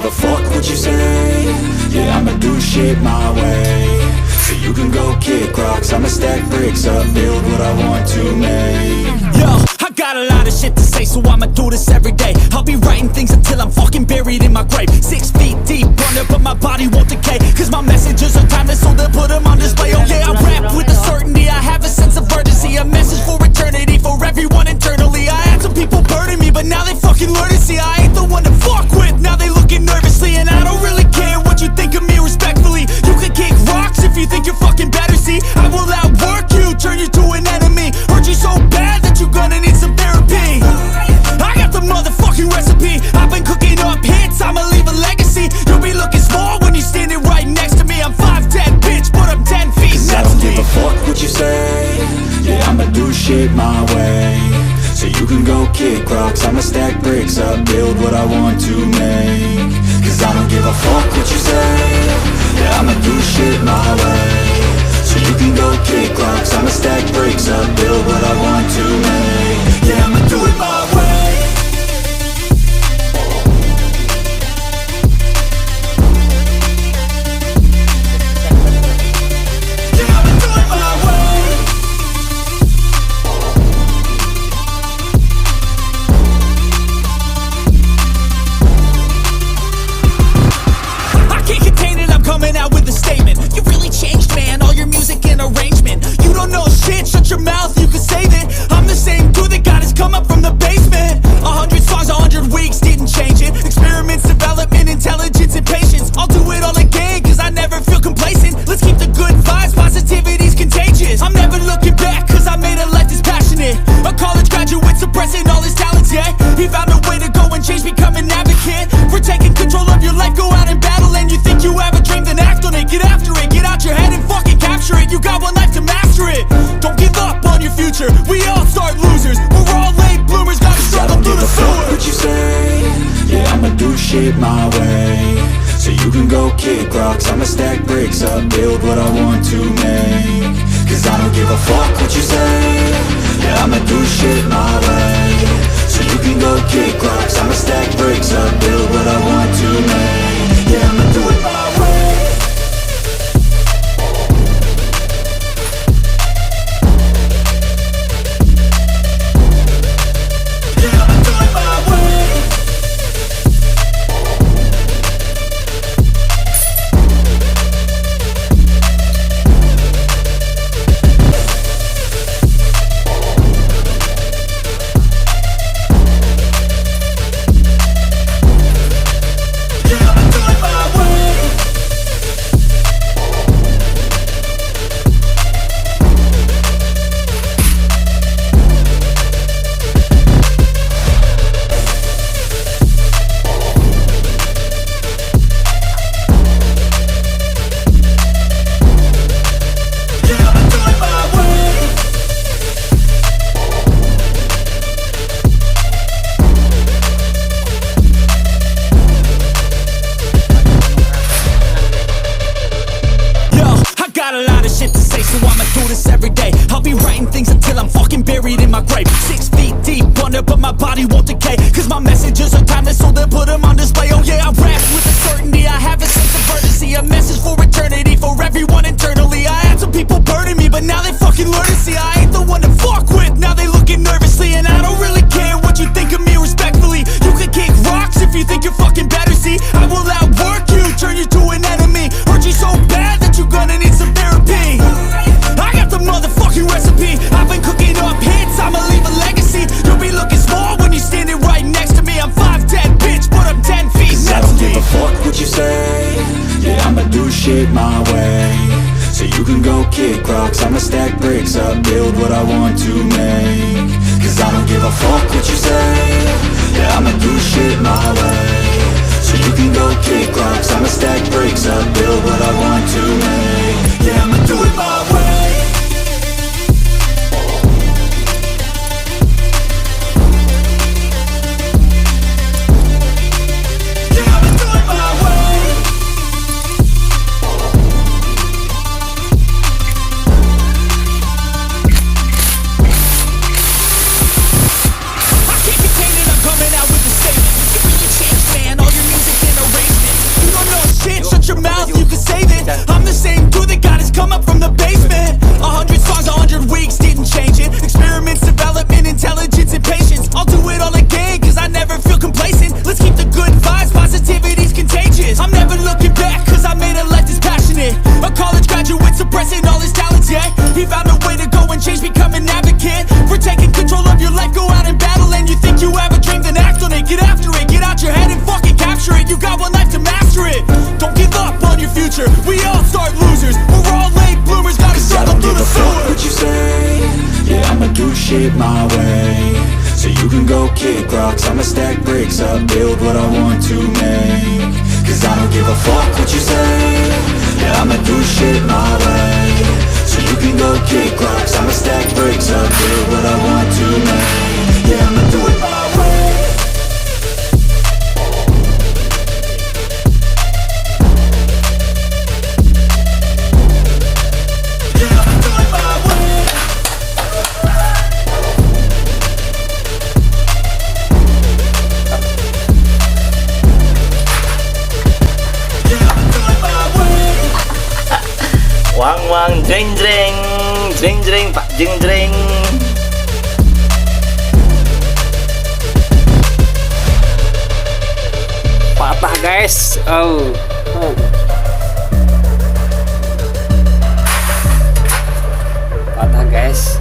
a fuck what you say. Yeah, I'ma do shit my way. So you can go kick rocks, I'ma stack bricks up, build what I want to make. Yo, I got a lot of shit to say, so I'ma do this every day. I'll be writing things until I'm fucking buried in my grave. 6 feet deep under, but my body won't decay. Cause my messages are timeless, so they'll put them on display. Oh yeah, I rap with a certainty, I have a sense of urgency. A message for eternity, for everyone internally. I had some people burning me, but now they fucking learn to see I ain't the one to fuck with, now they looking nervously. And I don't really care what you think of me respectfully. You can kick rocks if you think you're fucking better, see. I will outwork you, turn you to an enemy. Hurt you so bad that you're gonna need some therapy. I got the motherfucking recipe. I've been cooking up hits, I'ma leave a legacy. You'll be looking small when you're standing right next to me. I'm 5'10", bitch, but I'm 10 feet next to me. I don't give a fuck what you say. Yeah, I'ma do shit my way. So you can go kick rocks, I'ma stack bricks up, build what I want to make. Cause I don't give a fuck what you say. Yeah, I'ma do shit my way. So you can go kick rocks, I'ma stack bricks up, build what I want to make. Yeah, I'ma do it my way. Coming out with a statement. You really changed, man, all your music and arrangement. You don't know shit, shut your mouth, you can save it. I'm the same dude that got his come up from the basement. 100 songs, 100 weeks, didn't change it. Experiments, development, intelligence, and patience. I'll do it all again, cause I never feel complacent. Let's keep the good vibes, positivity's contagious. I'm never looking back, cause I made a life that's passionate. A college graduate suppressing all his talents, yeah. He found a way to go and change, become an advocate. For taking control of your life, go out and battle. And you think you have a dream, then act on it, get after it. Get out your head and fucking capture it. You got one life to master it. Don't give up on your future, we all start losers. We're all late bloomers, gotta struggle through the sewer. I don't give a fuck what you say. Yeah, I'ma do shit my way. So you can go kick rocks, I'ma stack bricks up, build what I want to make. Cause I don't give a fuck what you say. Yeah, I'ma do shit my way. So you can go kick rocks, I'ma stack bricks up, build what I want to make. Yeah, I'ma do it my way. Yeah, I'ma do it my way. Shit to say, so I'ma do this every day. I'll be writing things until I'm fucking buried in my grave. 6 feet deep under, but my body won't decay. Cause my messages are timeless, so they'll put them on display. Oh yeah, I rap with a certainty, I have a sense of urgency. A message for eternity, for everyone internally. I had some people burning me, but now they fucking learn to see I ain't the one to fuck with, now they looking nervously. And I don't really care what you think of me respectfully. You can kick rocks if you think you're fucking better, see. I will outwork you, turn you to an enemy. Hurt you so bad that you're gonna need some therapy. I got the motherfucking recipe. I've been cooking up hits, I'ma leave a legacy. You'll be looking small when you're standing right next to me. I'm 5'10", bitch, but I'm 10 feet next to me. I don't give a fuck what you say. Yeah, I'ma do shit my way. So you can go kick rocks, I'ma stack bricks up, build what I want to make. Cause I don't give a fuck what you say. Yeah, I'ma do shit my way. So you can go kick rocks, I'ma stack bricks up, build what I want to make. Yeah, I'ma do it my way. Coming out with a statement. You really changed, man, all your music and arrangement. your mouth, you can save it. I'm the same dude that got his come up from the basement. 100 songs, 100 weeks, didn't change it. Experiments, development, intelligence, and patience. I'll do it all again, cause I never feel complacent. Let's keep the good vibes, positivity's contagious. I'm never looking back, cause I made a life that's passionate. A college graduate suppressing all his talents, yeah. He found a way to go and change, become an advocate for taking control of your life, go out and battle. And you think you have a dream, then act on it. Get after it, get out your head and fucking capture it. You got one life to master it. Don't give up on your future, we all start losers. We're all late bloomers, gotta Cause I struggle don't through give the a fuck sewer. what you say. Yeah, I'ma do shit my way. So you can go kick rocks, I'ma stack bricks up, build what I want to make. Cause I don't give a fuck what you say. Yeah, I'ma do shit my way. So you can go kick rocks, I'ma stack bricks up, build what I want to make. Yeah, I'ma do it my way. Yeah, I'ma do it my way. Yeah, I'ma do it my way. Wang wang jreng jreng pak jeng jreng. Patah guys. Oh. Patah guys.